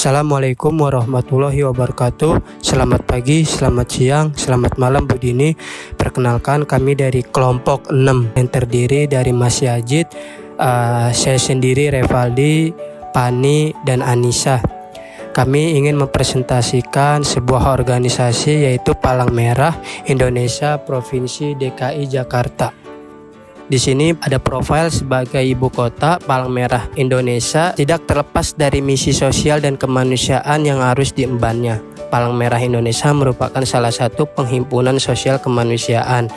Assalamualaikum warahmatullahi wabarakatuh. Selamat pagi, selamat siang, selamat malam Bu Dini. Perkenalkan, kami dari kelompok 6 yang terdiri dari Mas Yajid, saya sendiri, Revaldi, Pani, dan Anissa. Kami ingin mempresentasikan sebuah organisasi yaitu Palang Merah Indonesia Provinsi DKI Jakarta. Di sini ada profil sebagai ibu kota. Palang Merah Indonesia tidak terlepas dari misi sosial dan kemanusiaan yang harus diembannya. Palang Merah Indonesia merupakan salah satu penghimpunan sosial kemanusiaan.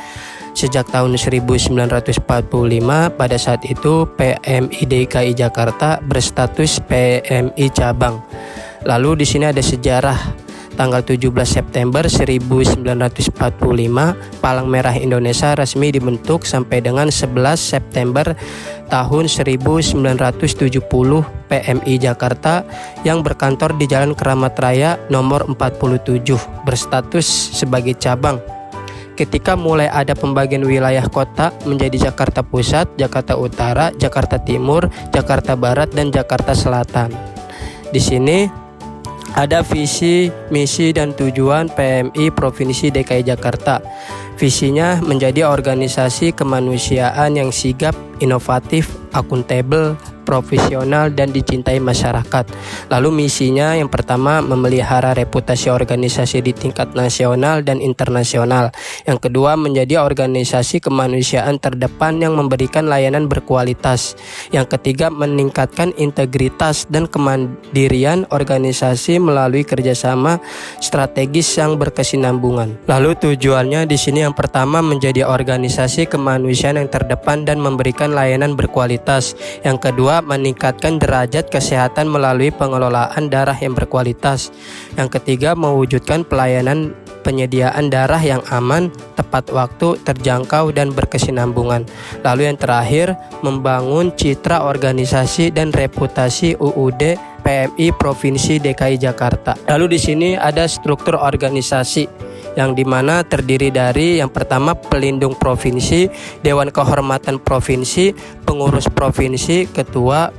Sejak tahun 1945, pada saat itu PMI DKI Jakarta berstatus PMI cabang. Lalu di sini ada sejarah. Tanggal 17 September 1945, Palang Merah Indonesia resmi dibentuk sampai dengan 11 September tahun 1970 PMI Jakarta yang berkantor di Jalan Keramat Raya nomor 47 berstatus sebagai cabang. Ketika mulai ada pembagian wilayah kota menjadi Jakarta Pusat, Jakarta Utara, Jakarta Timur, Jakarta Barat, dan Jakarta Selatan. Di sini ada visi, misi, dan tujuan PMI Provinsi DKI Jakarta. Visinya menjadi organisasi kemanusiaan yang sigap, inovatif, akuntabel, profesional, dan dicintai masyarakat. Lalu misinya yang pertama, memelihara reputasi organisasi di tingkat nasional dan internasional. Yang kedua, menjadi organisasi kemanusiaan terdepan yang memberikan layanan berkualitas. Yang ketiga, meningkatkan integritas dan kemandirian organisasi melalui kerjasama strategis yang berkesinambungan. Lalu tujuannya di sini yang pertama, menjadi organisasi kemanusiaan yang terdepan dan memberikan layanan berkualitas. Yang kedua, meningkatkan derajat kesehatan melalui pengelolaan darah yang berkualitas. Yang ketiga, mewujudkan pelayanan penyediaan darah yang aman, tepat waktu, terjangkau, dan berkesinambungan. Lalu yang terakhir, membangun citra organisasi dan reputasi UUD PMI Provinsi DKI Jakarta. Lalu di sini ada struktur organisasi yang dimana terdiri dari yang pertama, pelindung provinsi, Dewan Kehormatan Provinsi, pengurus provinsi, ketua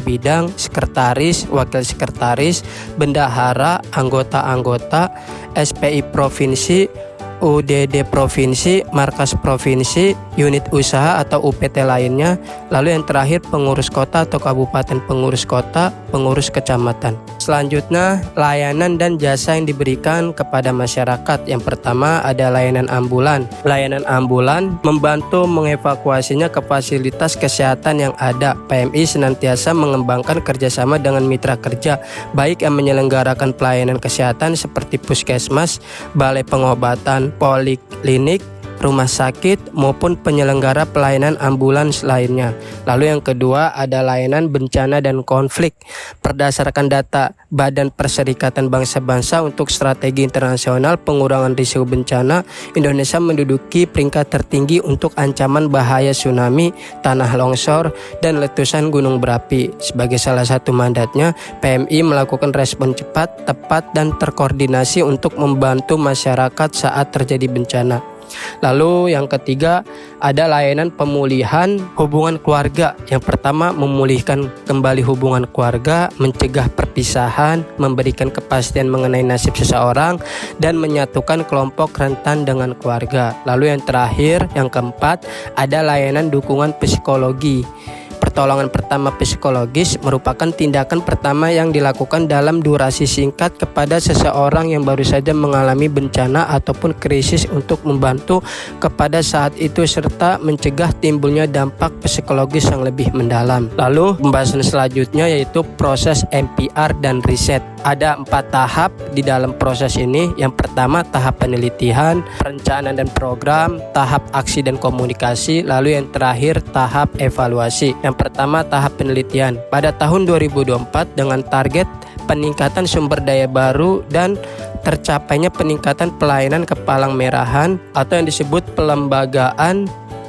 bidang, sekretaris, wakil sekretaris, bendahara, anggota-anggota, SPI Provinsi, UDD Provinsi, markas provinsi, unit usaha atau UPT lainnya. Lalu yang terakhir, pengurus kota atau kabupaten pengurus kota, pengurus kecamatan. Selanjutnya, layanan dan jasa yang diberikan kepada masyarakat. Yang pertama ada layanan ambulan. Layanan ambulan membantu mengevakuasinya ke fasilitas kesehatan yang ada. PMI senantiasa mengembangkan kerjasama dengan mitra kerja, baik yang menyelenggarakan pelayanan kesehatan seperti puskesmas, balai pengobatan, poliklinik, rumah sakit, maupun penyelenggara pelayanan ambulans lainnya. Lalu yang kedua ada layanan bencana dan konflik. Berdasarkan data Badan Perserikatan Bangsa-Bangsa untuk Strategi Internasional Pengurangan Risiko Bencana, Indonesia menduduki peringkat tertinggi untuk ancaman bahaya tsunami, tanah longsor, dan letusan gunung berapi. Sebagai salah satu mandatnya, PMI melakukan respon cepat, tepat, dan terkoordinasi untuk membantu masyarakat saat terjadi bencana. Lalu yang ketiga ada layanan pemulihan hubungan keluarga. Yang pertama, memulihkan kembali hubungan keluarga, mencegah perpisahan, memberikan kepastian mengenai nasib seseorang, dan menyatukan kelompok rentan dengan keluarga. Lalu yang terakhir, yang keempat, ada layanan dukungan psikologi. Pertolongan pertama psikologis merupakan tindakan pertama yang dilakukan dalam durasi singkat kepada seseorang yang baru saja mengalami bencana ataupun krisis untuk membantu kepada saat itu serta mencegah timbulnya dampak psikologis yang lebih mendalam. Lalu pembahasan selanjutnya yaitu proses MPR dan riset. Ada 4 tahap di dalam proses ini. Yang pertama, tahap penelitian, perencanaan dan program, tahap aksi dan komunikasi, lalu yang terakhir tahap evaluasi. Yang pertama, tahap penelitian. Pada tahun 2024 dengan target peningkatan sumber daya baru dan tercapainya peningkatan pelayanan kepalang merahan atau yang disebut pelembagaan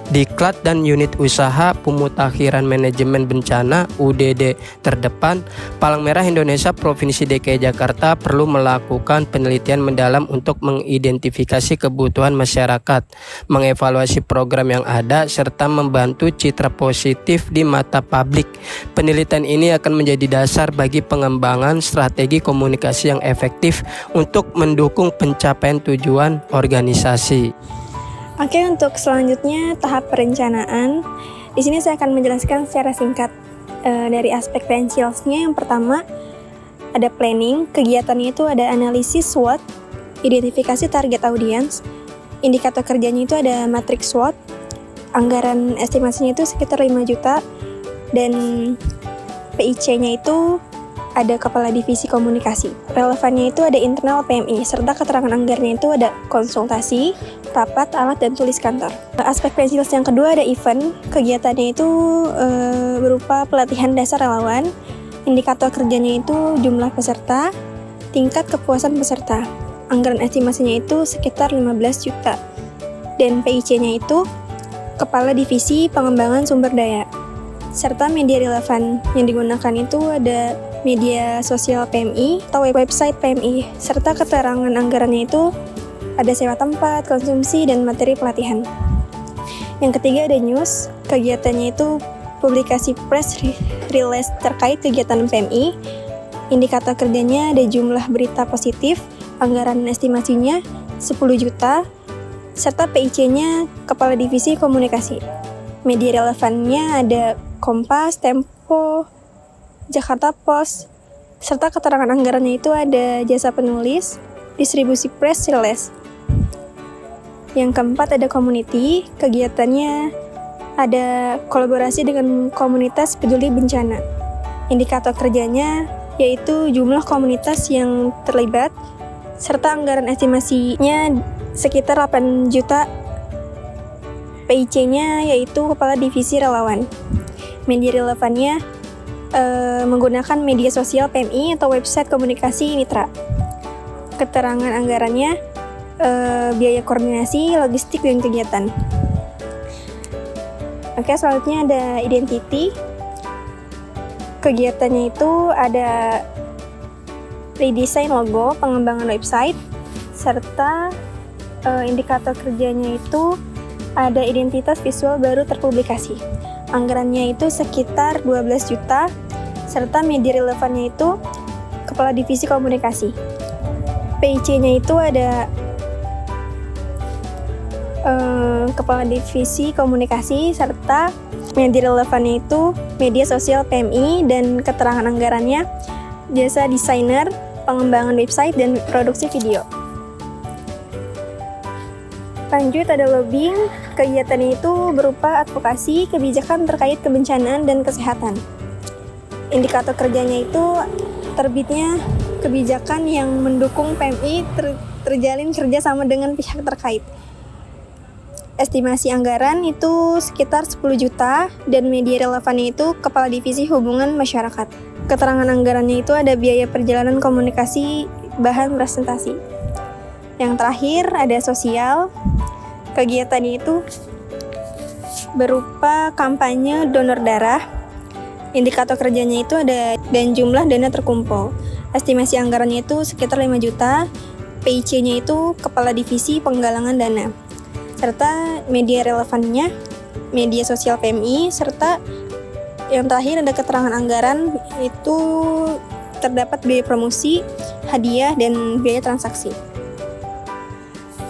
Diklat dan Unit Usaha Pemutakhiran Manajemen Bencana (UDD) terdepan, Palang Merah Indonesia Provinsi DKI Jakarta perlu melakukan penelitian mendalam untuk mengidentifikasi kebutuhan masyarakat, mengevaluasi program yang ada, serta membantu citra positif di mata publik. Penelitian ini akan menjadi dasar bagi pengembangan strategi komunikasi yang efektif untuk mendukung pencapaian tujuan organisasi. Oke, untuk selanjutnya tahap perencanaan. Di sini saya akan menjelaskan secara singkat dari aspek financials-nya. Yang pertama ada planning. Kegiatannya itu ada analisis SWOT, identifikasi target audiens. Indikator kerjanya itu ada matriks SWOT. Anggaran estimasinya itu sekitar 5 juta. Dan PIC-nya itu ada kepala divisi komunikasi. Relevannya itu ada internal PMI, serta keterangan anggarannya itu ada konsultasi, rapat, alat, dan tulis kantor. Aspek financials yang kedua ada event. Kegiatannya itu berupa pelatihan dasar relawan. Indikator kerjanya itu jumlah peserta, tingkat kepuasan peserta. Anggaran estimasinya itu sekitar 15 juta. Dan PIC-nya itu kepala divisi pengembangan sumber daya. Serta media relevan yang digunakan itu ada media sosial PMI atau website PMI, serta keterangan anggarannya itu ada sewa tempat, konsumsi, dan materi pelatihan. Yang ketiga ada news. Kegiatannya itu publikasi press release terkait kegiatan PMI. Indikator kerjanya ada jumlah berita positif, anggaran estimasinya 10 juta, serta PIC-nya kepala divisi komunikasi. Media relevannya ada Kompas, Tempo, Jakarta Post, serta keterangan anggarannya itu ada jasa penulis, distribusi press release. Yang keempat ada community. Kegiatannya ada kolaborasi dengan komunitas peduli bencana. Indikator kerjanya yaitu jumlah komunitas yang terlibat, serta anggaran estimasinya sekitar 8 juta. PIC-nya yaitu kepala divisi relawan. Media relevannya menggunakan media sosial PMI atau website komunikasi mitra. Keterangan anggarannya biaya koordinasi, logistik, dan kegiatan. Oke, selanjutnya ada identity. Kegiatannya itu ada redesign logo, pengembangan website, serta indikator kerjanya itu ada identitas visual baru terpublikasi. Anggarannya itu sekitar 12 juta, serta media relevannya itu kepala divisi komunikasi. PIC-nya itu ada kepala divisi komunikasi, serta media relevannya itu media sosial PMI, dan keterangan anggarannya jasa desainer, pengembangan website, dan produksi video. Lanjut ada lobbying. Kegiatannya itu berupa advokasi kebijakan terkait kebencanaan dan kesehatan. Indikator kerjanya itu terbitnya kebijakan yang mendukung PMI terjalin kerjasama dengan pihak terkait. Estimasi anggaran itu sekitar 10 juta dan media relevannya itu kepala divisi hubungan masyarakat. Keterangan anggarannya itu ada biaya perjalanan komunikasi, bahan presentasi. Yang terakhir ada sosial. Kegiatannya itu berupa kampanye donor darah. Indikator kerjanya itu ada dan jumlah dana terkumpul. Estimasi anggarannya itu sekitar 5 juta. PIC-nya itu kepala divisi penggalangan dana. Serta media relevannya media sosial PMI, serta yang terakhir ada keterangan anggaran itu terdapat biaya promosi, hadiah, dan biaya transaksi.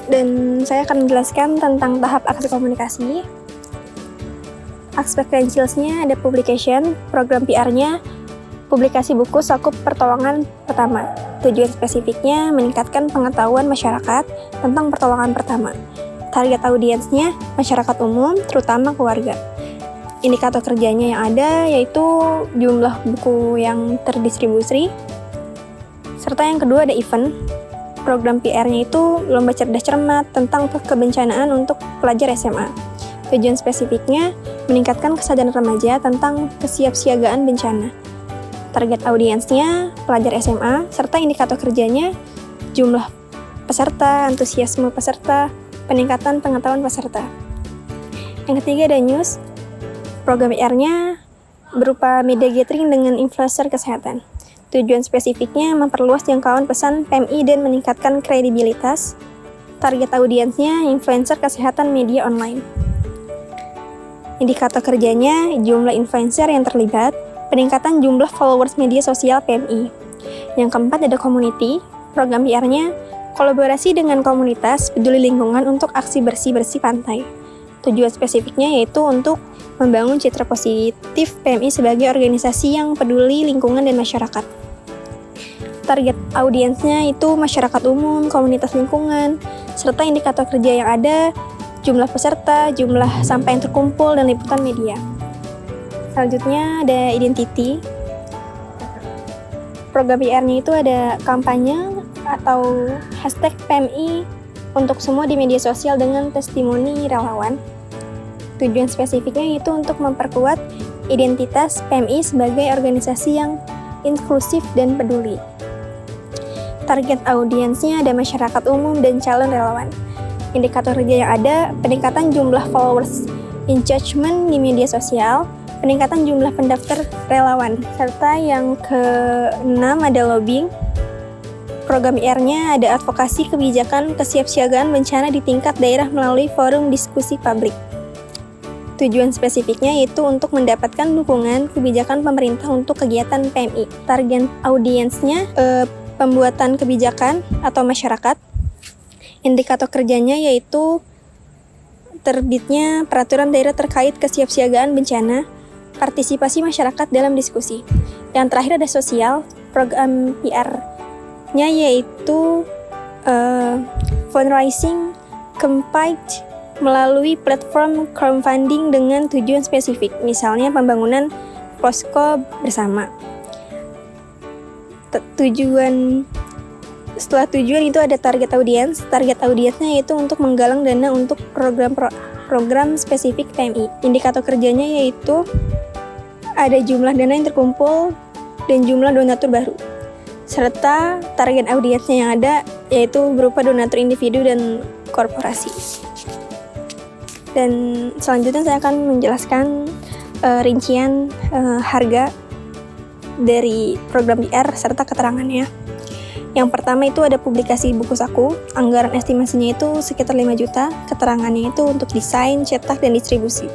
Dan saya akan menjelaskan tentang tahap aksi komunikasi. Aspek financials-nya ada publication, program PR-nya, publikasi buku sakup pertolongan pertama. Tujuan spesifiknya meningkatkan pengetahuan masyarakat tentang pertolongan pertama. Target audiensnya masyarakat umum, terutama keluarga. Indikator kerjanya yang ada yaitu jumlah buku yang terdistribusi. Serta yang kedua ada event. Program PR-nya itu lomba cerdas cermat tentang kebencanaan untuk pelajar SMA. Tujuan spesifiknya meningkatkan kesadaran remaja tentang kesiapsiagaan bencana. Target audiensnya pelajar SMA, serta indikator kerjanya jumlah peserta, antusiasme peserta, peningkatan pengetahuan peserta. Yang ketiga ada news. Program PR-nya berupa media gathering dengan influencer kesehatan. Tujuan spesifiknya memperluas jangkauan pesan PMI dan meningkatkan kredibilitas. Target audiensnya influencer kesehatan media online. Indikator kerjanya jumlah influencer yang terlibat, peningkatan jumlah followers media sosial PMI. Yang keempat ada community. Program PR-nya kolaborasi dengan komunitas peduli lingkungan untuk aksi bersih-bersih pantai. Tujuan spesifiknya yaitu untuk membangun citra positif PMI sebagai organisasi yang peduli lingkungan dan masyarakat. Target audiensnya itu masyarakat umum, komunitas lingkungan, serta indikator kerja yang ada, jumlah peserta, jumlah sampah yang terkumpul, dan liputan media. Selanjutnya ada identity. Program PR-nya itu ada kampanye atau hashtag PMI untuk semua di media sosial dengan testimoni relawan. Tujuan spesifiknya itu untuk memperkuat identitas PMI sebagai organisasi yang inklusif dan peduli. Target audiensnya ada masyarakat umum dan calon relawan. Indikator kerja yang ada, peningkatan jumlah followers engagement di media sosial, peningkatan jumlah pendaftar relawan, serta yang ke-6 ada lobbying. Program PR-nya ada advokasi kebijakan kesiapsiagaan bencana di tingkat daerah melalui forum diskusi publik. Tujuan spesifiknya yaitu untuk mendapatkan dukungan kebijakan pemerintah untuk kegiatan PMI. Target audiensnya pembuatan kebijakan atau masyarakat. Indikator kerjanya yaitu terbitnya peraturan daerah terkait kesiapsiagaan bencana, partisipasi masyarakat dalam diskusi. Yang terakhir ada sosial. Program PR-nya yaitu fundraising campaign melalui platform crowdfunding dengan tujuan spesifik, misalnya pembangunan posko bersama. Setelah tujuan itu ada target audiens. Target audiensnya yaitu untuk menggalang dana untuk program spesifik PMI. Indikator kerjanya yaitu ada jumlah dana yang terkumpul dan jumlah donatur baru. Serta target audiensnya yang ada yaitu berupa donatur individu dan korporasi. Dan selanjutnya saya akan menjelaskan rincian harga dari program PR serta keterangannya. Yang pertama itu ada publikasi buku saku, anggaran estimasinya itu sekitar 5 juta, keterangannya itu untuk desain, cetak, dan distribusi.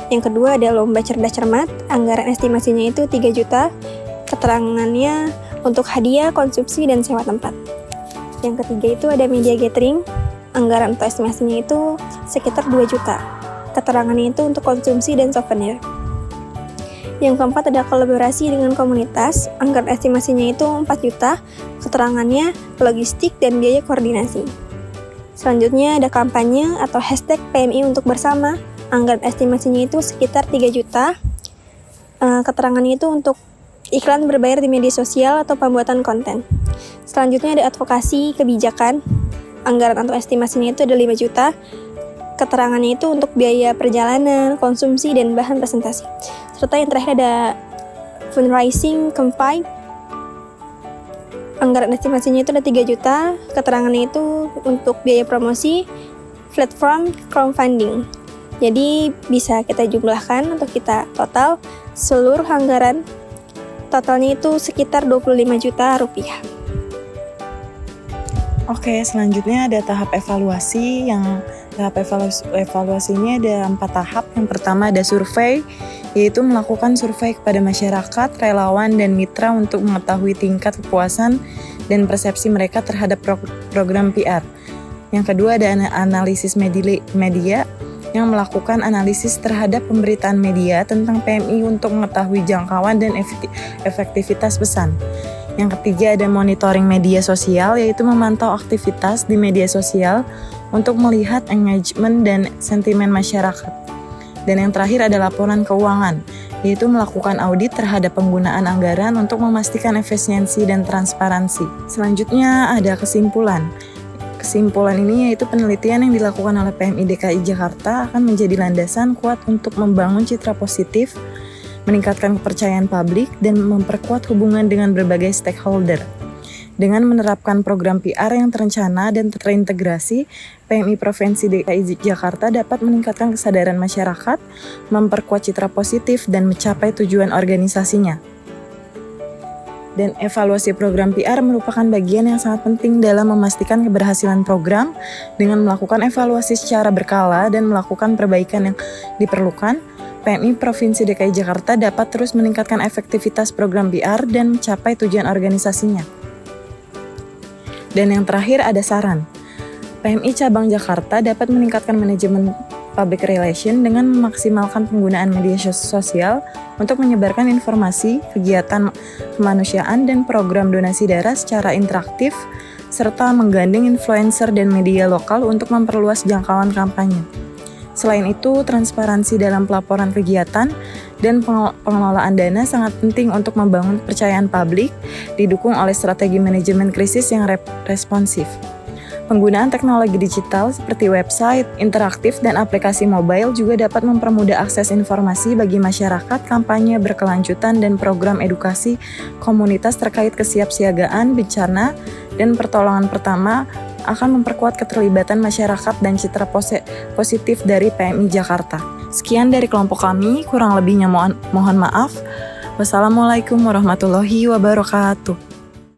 Yang kedua ada lomba cerdas cermat, anggaran estimasinya itu 3 juta, keterangannya untuk hadiah, konsumsi, dan sewa tempat. Yang ketiga itu ada media gathering, anggaran atau estimasinya itu sekitar 2 juta. Keterangannya itu untuk konsumsi dan souvenir. Yang keempat ada kolaborasi dengan komunitas, anggaran estimasinya itu 4 juta, keterangannya logistik dan biaya koordinasi. Selanjutnya ada kampanye atau hashtag PMI untuk bersama, anggaran estimasinya itu sekitar 3 juta, keterangannya itu untuk iklan berbayar di media sosial atau pembuatan konten. Selanjutnya ada advokasi kebijakan, anggaran atau estimasinya itu ada 5 juta, keterangannya itu untuk biaya perjalanan, konsumsi, dan bahan presentasi. Serta yang terakhir ada fundraising campaign, anggaran estimasinya itu ada 3 juta, keterangannya itu untuk biaya promosi, platform crowdfunding. Jadi bisa kita jumlahkan untuk kita total seluruh anggaran totalnya itu sekitar 25 juta rupiah. Oke, selanjutnya ada tahap evaluasi. Yang tahap evaluasinya ada 4 tahap. Yang pertama ada survei, yaitu melakukan survei kepada masyarakat, relawan, dan mitra untuk mengetahui tingkat kepuasan dan persepsi mereka terhadap program PR. Yang kedua ada analisis media, yang melakukan analisis terhadap pemberitaan media tentang PMI untuk mengetahui jangkauan dan efektivitas pesan. Yang ketiga ada monitoring media sosial, yaitu memantau aktivitas di media sosial untuk melihat engagement dan sentimen masyarakat. Dan yang terakhir ada laporan keuangan, yaitu melakukan audit terhadap penggunaan anggaran untuk memastikan efisiensi dan transparansi. Selanjutnya ada kesimpulan. Kesimpulan ini yaitu penelitian yang dilakukan oleh PMI DKI Jakarta akan menjadi landasan kuat untuk membangun citra positif, meningkatkan kepercayaan publik, dan memperkuat hubungan dengan berbagai stakeholder. Dengan menerapkan program PR yang terencana dan terintegrasi, PMI Provinsi DKI Jakarta dapat meningkatkan kesadaran masyarakat, memperkuat citra positif, dan mencapai tujuan organisasinya. Dan evaluasi program PR merupakan bagian yang sangat penting dalam memastikan keberhasilan program. Dengan melakukan evaluasi secara berkala dan melakukan perbaikan yang diperlukan, PMI Provinsi DKI Jakarta dapat terus meningkatkan efektivitas program PR dan mencapai tujuan organisasinya. Dan yang terakhir ada saran. PMI Cabang Jakarta dapat meningkatkan manajemen public relation dengan memaksimalkan penggunaan media sosial untuk menyebarkan informasi, kegiatan kemanusiaan, dan program donasi darah secara interaktif, serta menggandeng influencer dan media lokal untuk memperluas jangkauan kampanye. Selain itu, transparansi dalam pelaporan kegiatan dan pengelolaan dana sangat penting untuk membangun kepercayaan publik, didukung oleh strategi manajemen krisis yang responsif. Penggunaan teknologi digital seperti website, interaktif, dan aplikasi mobile juga dapat mempermudah akses informasi bagi masyarakat, kampanye berkelanjutan, dan program edukasi komunitas terkait kesiapsiagaan bencana dan pertolongan pertama akan memperkuat keterlibatan masyarakat dan citra positif dari PMI Jakarta. Sekian dari kelompok kami, kurang lebihnya mohon maaf. Wassalamualaikum warahmatullahi wabarakatuh.